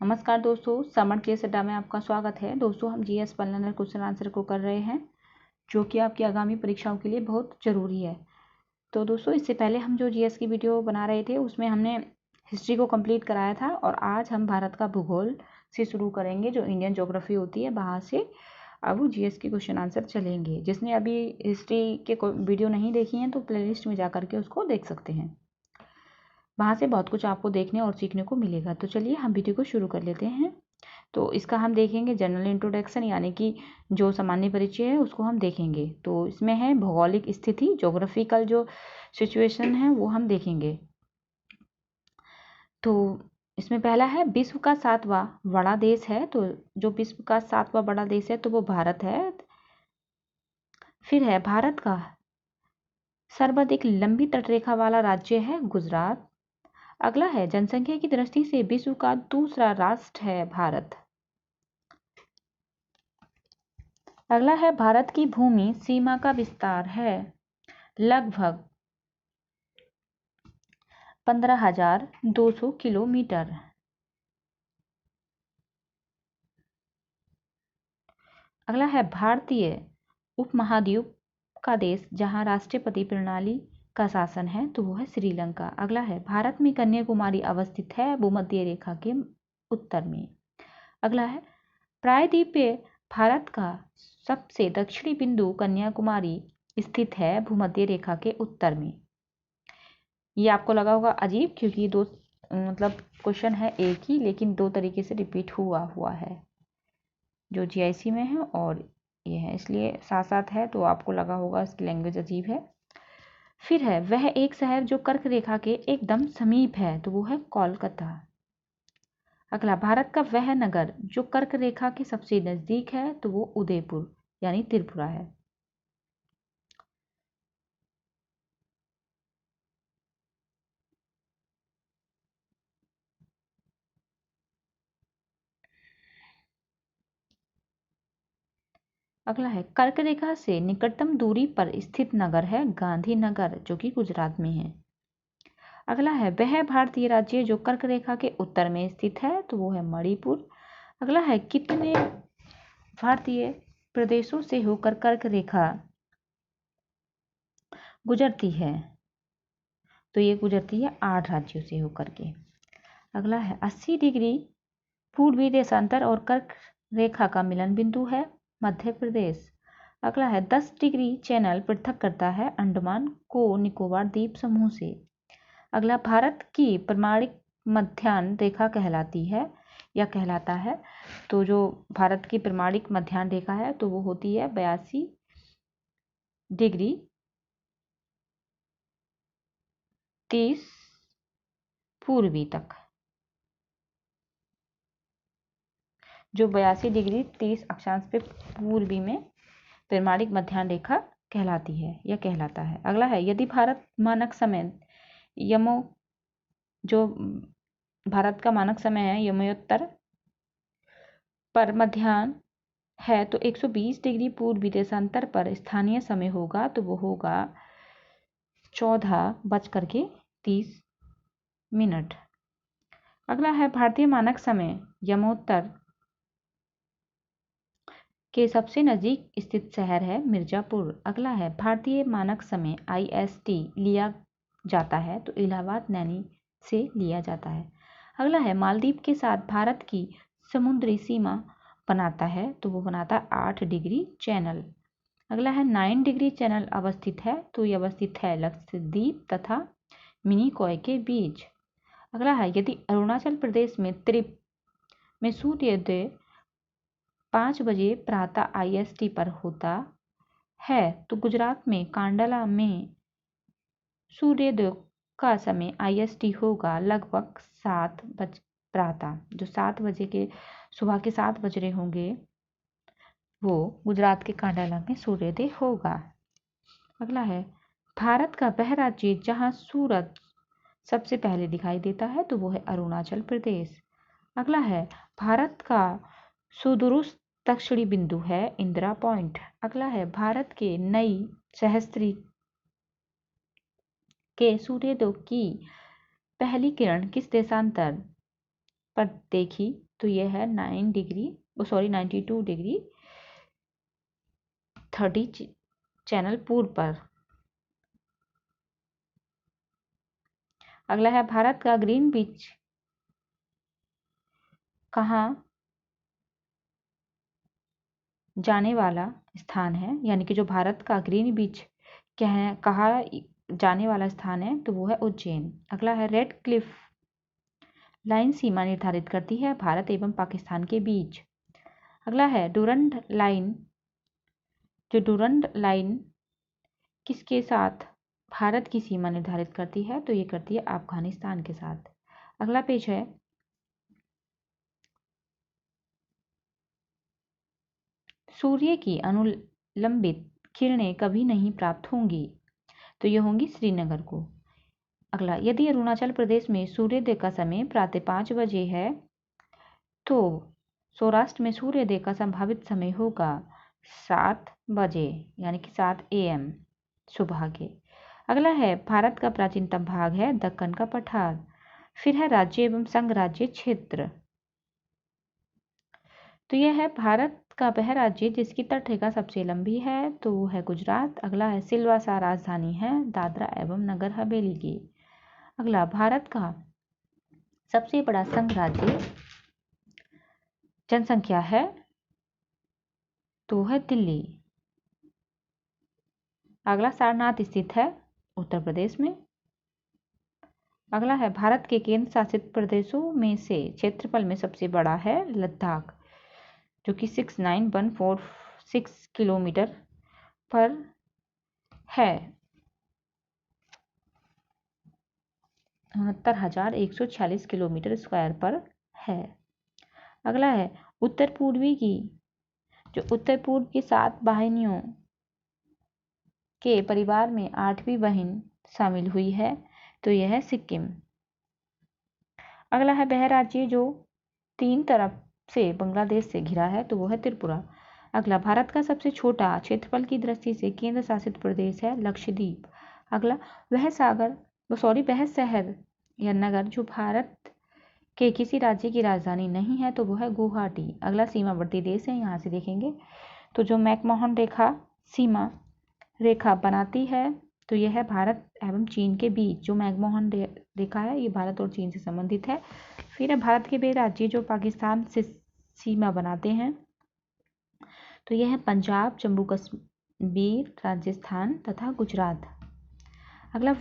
नमस्कार दोस्तों, summer GS अड्डा में आपका स्वागत है। दोस्तों, हम जीएस पलनर क्वेश्चन आंसर को कर रहे हैं जो कि आपकी आगामी परीक्षाओं के लिए बहुत ज़रूरी है। तो दोस्तों, इससे पहले हम जो जीएस की वीडियो बना रहे थे उसमें हमने हिस्ट्री को कंप्लीट कराया था और आज हम भारत का भूगोल से शुरू करेंगे। जो इंडियन ज्योग्राफी होती है वहाँ से अब जीएस के क्वेश्चन आंसर चलेंगे। जिसने अभी हिस्ट्री के वीडियो नहीं देखी हैं तो प्लेलिस्ट में जा करके उसको देख सकते हैं। वहाँ से बहुत कुछ आपको देखने और सीखने को मिलेगा। तो चलिए हम वीडियो को शुरू कर लेते हैं। तो इसका हम देखेंगे जनरल इंट्रोडक्शन, यानी कि जो सामान्य परिचय है उसको हम देखेंगे। तो इसमें है भौगोलिक स्थिति, ज्योग्राफिकल जो सिचुएशन है वो हम देखेंगे। तो इसमें पहला है विश्व का 7वां बड़ा देश है। तो जो विश्व का 7वां बड़ा देश है तो वो भारत है। फिर है भारत का सर्वाधिक लंबी तटरेखा वाला राज्य है गुजरात। अगला है जनसंख्या की दृष्टि से विश्व का दूसरा राष्ट्र है भारत। अगला है भारत की भूमि सीमा का विस्तार है लगभग 15,200 किलोमीटर। अगला है भारतीय उपमहाद्वीप का देश जहां राष्ट्रपति प्रणाली का शासन है तो वो है श्रीलंका। अगला है भारत में कन्याकुमारी अवस्थित है भूमध्य रेखा के उत्तर में। अगला है प्रायद्वीपीय भारत का सबसे दक्षिणी बिंदु कन्याकुमारी स्थित है भूमध्य रेखा के उत्तर में। ये आपको लगा होगा अजीब, क्योंकि दो क्वेश्चन है एक ही लेकिन दो तरीके से रिपीट हुआ है। जो जीआईसी में है और ये है, इसलिए साथ साथ है तो आपको लगा होगा इसकी लैंग्वेज अजीब है। फिर है वह एक शहर जो कर्क रेखा के एकदम समीप है तो वो है कोलकाता। अगला भारत का वह नगर जो कर्क रेखा के सबसे नजदीक है तो वो उदयपुर यानी त्रिपुरा है। अगला है कर्क रेखा से निकटतम दूरी पर स्थित नगर है गांधीनगर जो कि गुजरात में है। अगला है वह भारतीय राज्य जो कर्क रेखा के उत्तर में स्थित है तो वो है मणिपुर। अगला है कितने भारतीय प्रदेशों से होकर कर्क रेखा गुजरती है तो ये गुजरती है 8 राज्यों से होकर के। अगला है 80 डिग्री पूर्वी देशांतर और कर्क रेखा का मिलन बिंदु है मध्य प्रदेश। अगला है 10 डिग्री चैनल पृथक करता है अंडमान को निकोबार द्वीप समूह से। अगला भारत की प्रमाणिक मध्याह्न रेखा कहलाती है या कहलाता है। तो जो भारत की प्रमाणिक मध्याह्न रेखा है तो वो होती है 82 डिग्री 30 पूर्वी तक। जो 82 डिग्री 30 अक्षांश पे पूर्वी में प्रमाणिक मध्याह्न रेखा कहलाती है या कहलाता है। अगला है यदि भारत मानक समय यमो जो भारत का मानक समय है यमोत्तर पर मध्याह्न है तो 120 डिग्री पूर्वी देशांतर पर स्थानीय समय होगा तो वो होगा 14:30 अगला है भारतीय मानक समय यमोत्तर के सबसे नज़दीक स्थित शहर है मिर्ज़ापुर। अगला है भारतीय मानक समय IST लिया जाता है तो इलाहाबाद नैनी से लिया जाता है। अगला है मालदीव के साथ भारत की समुद्री सीमा बनाता है तो वो बनाता है 8 डिग्री चैनल। अगला है 9 डिग्री चैनल अवस्थित है तो ये अवस्थित है लक्षद्वीप तथा मिनिकॉय के बीच। अगला है यदि अरुणाचल प्रदेश में त्रिप में सूर्योदय 5 बजे प्रातः IST पर होता है तो गुजरात में कांडला में सूर्योदय का समय IST होगा लगभग 7 बजे प्रातः। जो 7 बजे के सुबह के 7 बज रहे होंगे वो गुजरात के कांडला में सूर्योदय होगा। अगला है भारत का वह राज्य जहां सूरज सबसे पहले दिखाई देता है तो वो है अरुणाचल प्रदेश। अगला है भारत का सुदूरस्थ दक्षिणी बिंदु है इंदिरा पॉइंट। अगला है भारत के नई सहस्त्री के सूर्योदय की पहली किरण किस देशांतर पर देखी तो यह है 92 डिग्री 30 चैनल पूर्व पर। अगला है भारत का ग्रीन बीच कहाँ जाने वाला स्थान है, यानी कि जो भारत का ग्रीन बीच कहा जाने वाला स्थान है तो वो है उज्जैन। अगला है रेड क्लिफ लाइन सीमा निर्धारित करती है भारत एवं पाकिस्तान के बीच। अगला है डूरंड लाइन, जो डूरंड लाइन किसके साथ भारत की सीमा निर्धारित करती है, तो ये करती है अफगानिस्तान के साथ। अगला पेज है सूर्य की अनुलंबित किरणें कभी नहीं प्राप्त होंगी, तो ये होंगी श्रीनगर को। अगला, यदि अरुणाचल प्रदेश में सूर्योदय का समय प्रातः 5 बजे है तो सौराष्ट्र में सूर्योदय का संभावित समय होगा 7 बजे, यानी कि 7 AM सुबह के। अगला है भारत का प्राचीनतम भाग है दक्कन का पठार। फिर है राज्य एवं संघ राज्य क्षेत्र, तो यह है भारत का वह राज्य जिसकी तटरेखा सबसे लंबी है, तो वो है गुजरात। अगला है सिलवासा राजधानी है दादरा एवं नगर हवेली की। अगला, भारत का सबसे बड़ा संघ राज्य जनसंख्या है तो है दिल्ली। अगला, सारनाथ स्थित है उत्तर प्रदेश में। अगला है भारत के केंद्र शासित प्रदेशों में से क्षेत्रफल में सबसे बड़ा है लद्दाख, जो कि 69,146 किलोमीटर पर है, 69,146 किलोमीटर स्क्वायर पर है। अगला है उत्तर पूर्व की 7 वाहिनियों के परिवार में 8वीं बहन शामिल हुई है, तो यह है सिक्किम। अगला है वह राज्य जो 3 तरफ से बांग्लादेश से घिरा है, तो वो है त्रिपुरा। अगला, भारत का सबसे छोटा क्षेत्रफल की दृष्टि से केंद्र शासित प्रदेश है लक्षद्वीप। अगला, वह शहर या नगर जो भारत के किसी राज्य की राजधानी नहीं है, तो वो है गुवाहाटी। अगला, सीमावर्ती देश है, यहाँ से देखेंगे तो जो मैकमोहन सीमा रेखा बनाती है, तो यह है भारत एवं चीन के बीच। जो मैकमोहन रेखा है ये भारत और चीन से संबंधित है। फिर है भारत के वे राज्य जो पाकिस्तान से सीमा बनाते हैं, तो यह है पंजाब, जम्मू कश्मीर, राजस्थान तथा गुजरात। अगला,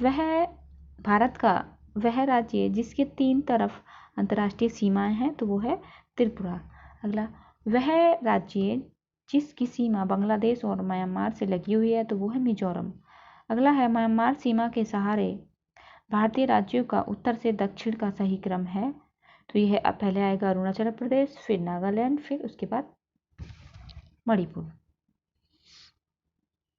भारत का वह राज्य जिसके 3 तरफ अंतर्राष्ट्रीय सीमाएं हैं, तो वो है त्रिपुरा। अगला, वह राज्य जिसकी सीमा बांग्लादेश और म्यांमार से लगी हुई है, तो वो है मिजोरम। अगला है म्यांमार सीमा के सहारे भारतीय राज्यों का उत्तर से दक्षिण का सही क्रम है, तो यह पहले आएगा अरुणाचल प्रदेश, फिर नागालैंड, फिर उसके बाद मणिपुर।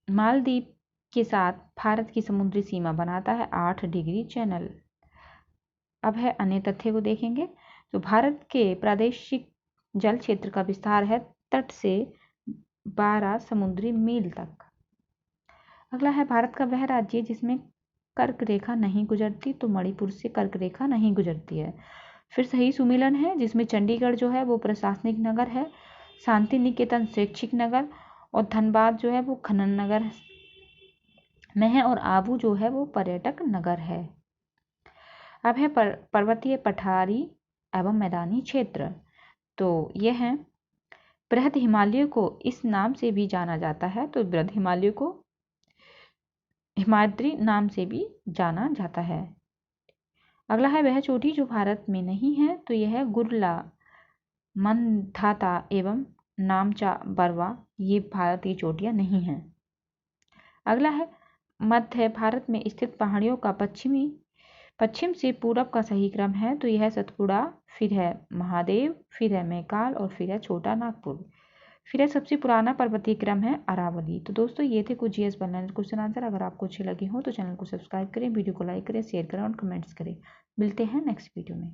मालदीव के साथ भारत की समुद्री सीमा बनाता है 8 डिग्री चैनल। अब है अन्य तथ्य को देखेंगे, तो भारत के प्रादेशिक जल क्षेत्र का विस्तार है तट से 12 समुद्री मील तक। अगला है भारत का वह राज्य जिसमें कर्क रेखा नहीं गुजरती, तो मणिपुर से कर्क रेखा नहीं गुजरती है। फिर सही सुमेलन है जिसमें चंडीगढ़ जो है वो प्रशासनिक नगर है, शांति निकेतन शैक्षिक नगर और धनबाद जो है वो खनन नगर में है, और आबू जो है वो पर्यटक नगर है। अब है पर्वतीय पठारी एवं मैदानी क्षेत्र, तो यह है बृहद हिमालय को इस नाम से भी जाना जाता है, तो बृहद हिमालय को हिमाद्री नाम से भी जाना जाता है। अगला है वह चोटी जो भारत में नहीं है, तो यह है गुरला, मंधाता एवं नामचा बरवा, ये भारत की चोटियां नहीं हैं। अगला है मध्य भारत में स्थित पहाड़ियों का पश्चिम से पूरब का सही क्रम है, तो यह है सतपुड़ा, फिर है महादेव, फिर है मैकाल और फिर है छोटा नागपुर। फिर है सबसे पुराना पर्वतीय क्रम है अरावली। तो दोस्तों ये थे कुछ GS बनल क्वेश्चन आंसर। अगर आपको अच्छे लगे हो तो चैनल को सब्सक्राइब करें, वीडियो को लाइक करें, शेयर करें और कमेंट्स करें। मिलते हैं नेक्स्ट वीडियो में।